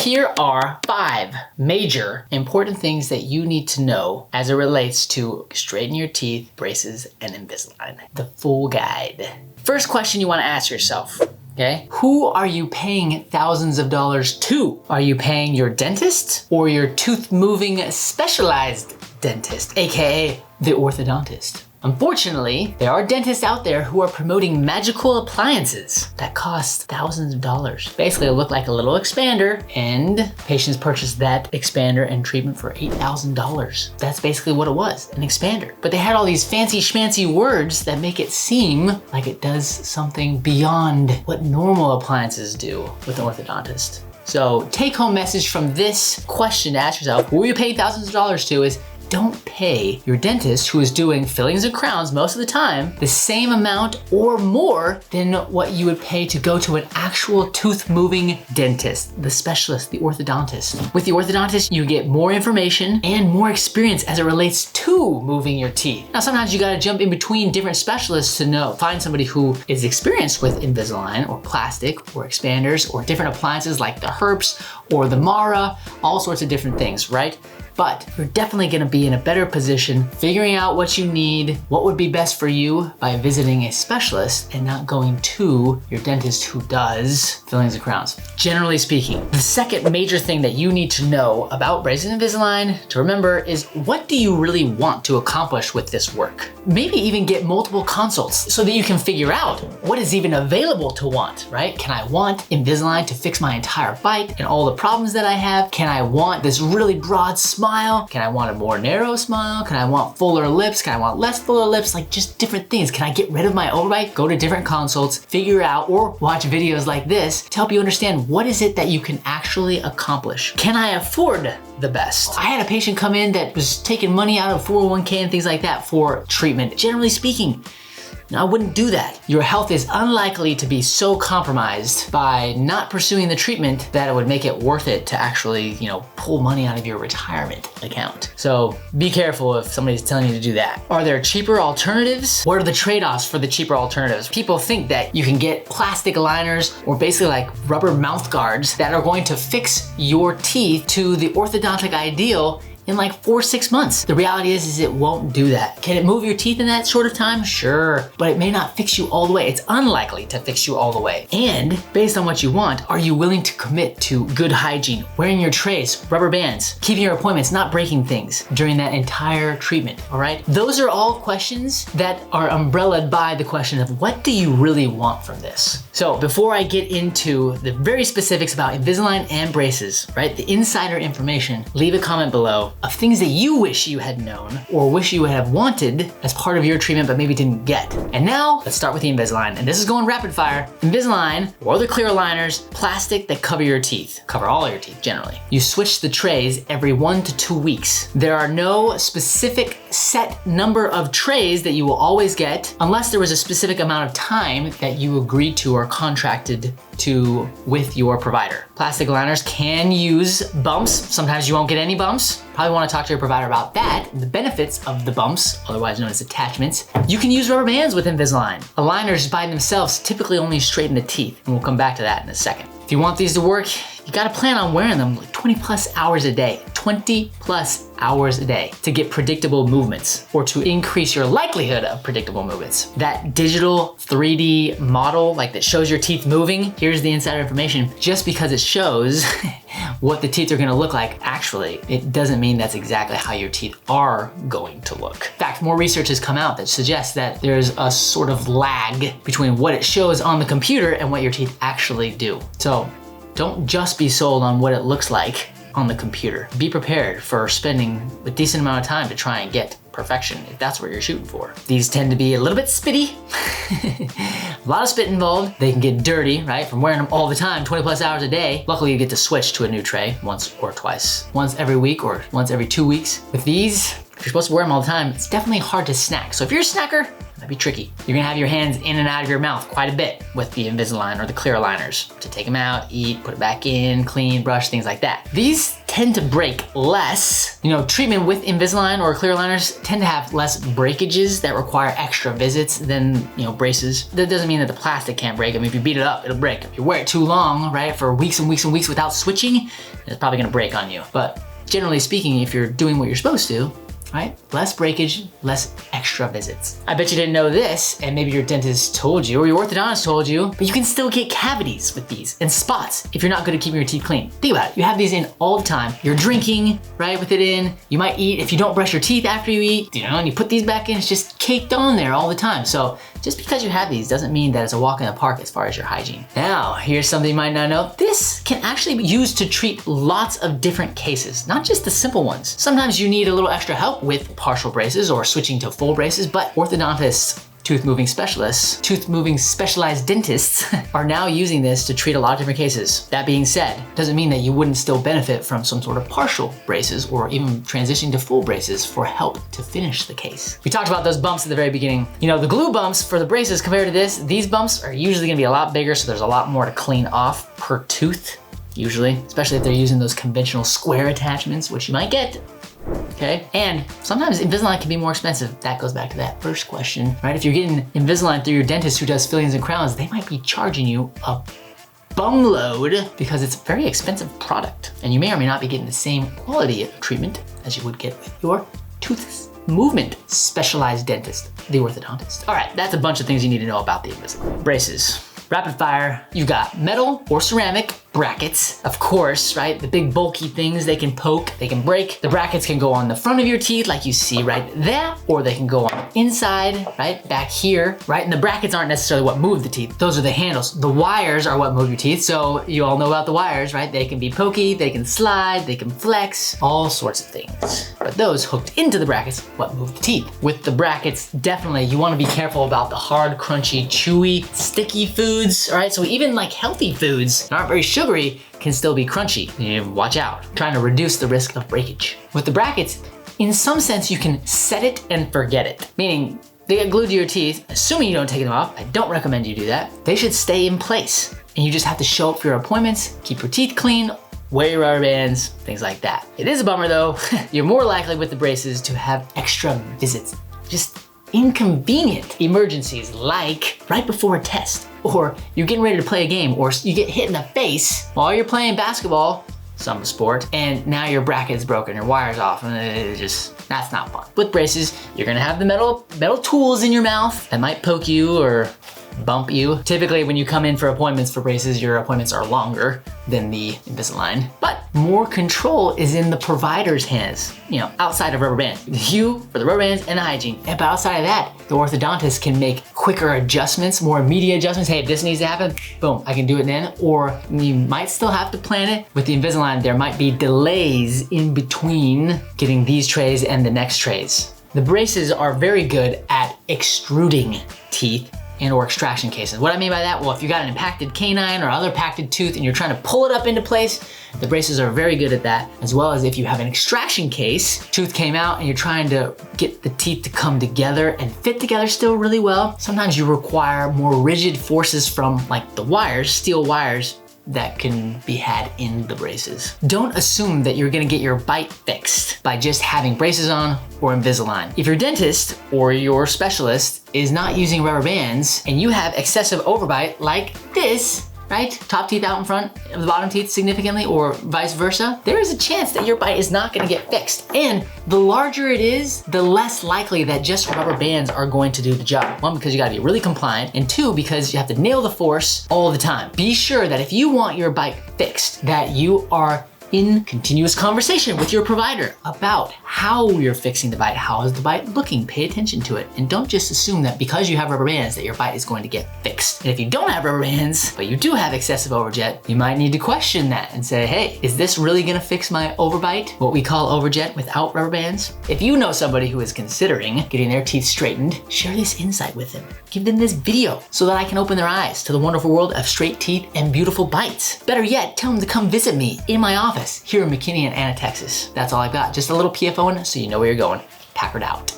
Here are 5 major important things that you need to know as it relates to straighten your teeth, braces, and Invisalign. The full guide. First question you want to ask yourself, okay? Who are you paying thousands of dollars to? Are you paying your dentist or your tooth moving specialized dentist, AKA the orthodontist? Unfortunately, there are dentists out there who are promoting magical appliances that cost thousands of dollars. Basically, it looked like a little expander, and patients purchased that expander and treatment for $8,000. That's basically what it was, an expander. But they had all these fancy schmancy words that make it seem like it does something beyond what normal appliances do with an orthodontist. So, take-home message from this question to ask yourself, who are you paying thousands of dollars to, is don't pay your dentist, who is doing fillings and crowns most of the time, the same amount or more than what you would pay to go to an actual tooth moving dentist, the specialist, the orthodontist. With the orthodontist, you get more information and more experience as it relates to moving your teeth. Now, sometimes you gotta jump in between different specialists to find somebody who is experienced with Invisalign or plastic or expanders or different appliances like the Herps or the Mara, all sorts of different things, right? But you're definitely gonna be in a better position figuring out what you need, what would be best for you by visiting a specialist and not going to your dentist who does fillings and crowns. Generally speaking, the second major thing that you need to know about braces and Invisalign to remember is, what do you really want to accomplish with this work? Maybe even get multiple consults so that you can figure out what is even available to want, right? Can I want Invisalign to fix my entire bite and all the problems that I have? Can I want this really broad smile? Can I want a more narrow smile? Can I want fuller lips? Can I want less fuller lips? Like, just different things. Can I get rid of my overbite? Go to different consults, figure out, or watch videos like this to help you understand what is it that you can actually accomplish. Can I afford the best? I had a patient come in that was taking money out of 401k and things like that for treatment. Generally speaking, I wouldn't do that. Your health is unlikely to be so compromised by not pursuing the treatment that it would make it worth it to actually, pull money out of your retirement account. So be careful if somebody's telling you to do that. Are there cheaper alternatives? What are the trade-offs for the cheaper alternatives? People think that you can get plastic aligners or basically like rubber mouth guards that are going to fix your teeth to the orthodontic ideal in like 4 or 6 months. The reality is it won't do that. Can it move your teeth in that short of time? Sure, but it may not fix you all the way. It's unlikely to fix you all the way. And based on what you want, are you willing to commit to good hygiene, wearing your trays, rubber bands, keeping your appointments, not breaking things during that entire treatment, all right? Those are all questions that are umbrellaed by the question of, what do you really want from this? So before I get into the very specifics about Invisalign and braces, right? The insider information, leave a comment below of things that you wish you had known or wish you would have wanted as part of your treatment but maybe didn't get. And now let's start with the Invisalign, and this is going rapid fire. Invisalign, or the clear aligners, plastic that cover your teeth, cover all your teeth generally. You switch the trays every 1 to 2 weeks. There are no specific set number of trays that you will always get unless there was a specific amount of time that you agreed to or contracted to with your provider. Plastic aligners can use bumps. Sometimes you won't get any bumps. Probably want to talk to your provider about that. The benefits of the bumps, otherwise known as attachments. You can use rubber bands with Invisalign. Aligners by themselves typically only straighten the teeth, and we'll come back to that in a second. If you want these to work, you gotta plan on wearing them like 20 plus hours a day. 20 plus hours a day to get predictable movements, or to increase your likelihood of predictable movements. That digital 3D model, like that shows your teeth moving, here's the insider information. Just because it shows what the teeth are gonna look like, actually, it doesn't mean that's exactly how your teeth are going to look. In fact, more research has come out that suggests that there's a sort of lag between what it shows on the computer and what your teeth actually do. So don't just be sold on what it looks like on the computer. Be prepared for spending a decent amount of time to try and get perfection, if that's what you're shooting for. These tend to be a little bit spitty, a lot of spit involved. They can get dirty, right, from wearing them all the time, 20 plus hours a day. Luckily, you get to switch to a new tray once or twice, once every week or once every 2 weeks. With these, if you're supposed to wear them all the time, it's definitely hard to snack. So if you're a snacker, Might be tricky. You're gonna have your hands in and out of your mouth quite a bit with the Invisalign or the clear aligners to take them out, eat, put it back in, clean, brush, things like that. These tend to break less. Treatment with Invisalign or clear aligners tend to have less breakages that require extra visits than, braces. That doesn't mean that the plastic can't break. I mean, if you beat it up, it'll break. If you wear it too long, right, for weeks and weeks and weeks without switching, it's probably gonna break on you. But generally speaking, if you're doing what you're supposed to, right? Less breakage, less extra visits. I bet you didn't know this, and maybe your dentist told you, or your orthodontist told you, but you can still get cavities with these and spots if you're not good at keeping your teeth clean. Think about it, you have these in all the time. You're drinking, right, with it in. You might eat, if you don't brush your teeth after you eat, and you put these back in, it's just caked on there all the time. So just because you have these doesn't mean that it's a walk in the park as far as your hygiene. Now, here's something you might not know. This can actually be used to treat lots of different cases, not just the simple ones. Sometimes you need a little extra help with partial braces or switching to full braces, but orthodontists, tooth moving specialized dentists are now using this to treat a lot of different cases. That being said, doesn't mean that you wouldn't still benefit from some sort of partial braces or even transitioning to full braces for help to finish the case. We talked about those bumps at the very beginning. The glue bumps for the braces compared to this, these bumps are usually gonna be a lot bigger, so there's a lot more to clean off per tooth, usually, especially if they're using those conventional square attachments, which you might get. Okay, and sometimes Invisalign can be more expensive. That goes back to that first question, right? If you're getting Invisalign through your dentist who does fillings and crowns, they might be charging you a bumload because it's a very expensive product. And you may or may not be getting the same quality of treatment as you would get with your tooth movement specialized dentist, the orthodontist. All right, that's a bunch of things you need to know about the Invisalign. Braces. Rapid fire, you've got metal or ceramic brackets, of course, right? The big bulky things, they can poke, they can break. The brackets can go on the front of your teeth like you see right there, or they can go on the inside, right? Back here, right? And the brackets aren't necessarily what move the teeth. Those are the handles. The wires are what move your teeth. So you all know about the wires, right? They can be pokey, they can slide, they can flex, all sorts of things. But those hooked into the brackets, what move the teeth. With the brackets, definitely you wanna be careful about the hard, crunchy, chewy, sticky foods, all right? So even like healthy foods that aren't very sugary can still be crunchy. Watch out, trying to reduce the risk of breakage. With the brackets, in some sense, you can set it and forget it. Meaning, they get glued to your teeth, assuming you don't take them off. I don't recommend you do that. They should stay in place. And you just have to show up for your appointments, keep your teeth clean, wear your rubber bands, things like that. It is a bummer though. You're more likely with the braces to have extra visits. Just inconvenient emergencies like right before a test, or you're getting ready to play a game, or you get hit in the face while you're playing basketball, some sport, and now your bracket's broken, your wire's off, and that's not fun. With braces, you're gonna have the metal tools in your mouth that might poke you or bump you. Typically, when you come in for appointments for braces, your appointments are longer than the Invisalign, but more control is in the provider's hands, outside of rubber bands. You, for the rubber bands and the hygiene. But outside of that, the orthodontist can make quicker adjustments, more immediate adjustments. Hey, if this needs to happen, boom, I can do it then. Or you might still have to plan it. With the Invisalign, there might be delays in between getting these trays and the next trays. The braces are very good at extruding teeth and or extraction cases. What I mean by that, well, if you got an impacted canine or other impacted tooth and you're trying to pull it up into place, the braces are very good at that, as well as if you have an extraction case, tooth came out and you're trying to get the teeth to come together and fit together still really well. Sometimes you require more rigid forces from like the wires, steel wires, that can be had in the braces. Don't assume that you're gonna get your bite fixed by just having braces on or Invisalign. If your dentist or your specialist is not using rubber bands and you have excessive overbite like this, right? Top teeth out in front of the bottom teeth significantly or vice versa, there is a chance that your bite is not gonna get fixed. And the larger it is, the less likely that just rubber bands are going to do the job. One, because you gotta be really compliant, and two, because you have to nail the force all the time. Be sure that if you want your bite fixed, that you are in continuous conversation with your provider about how you're fixing the bite. How is the bite looking? Pay attention to it. And don't just assume that because you have rubber bands that your bite is going to get fixed. And if you don't have rubber bands, but you do have excessive overjet, you might need to question that and say, hey, is this really gonna fix my overbite? What we call overjet without rubber bands? If you know somebody who is considering getting their teeth straightened, share this insight with them. Give them this video so that I can open their eyes to the wonderful world of straight teeth and beautiful bites. Better yet, tell them to come visit me in my office here in McKinney and Texas. That's all I've got. Just a little PFO so you know where you're going. Packard out.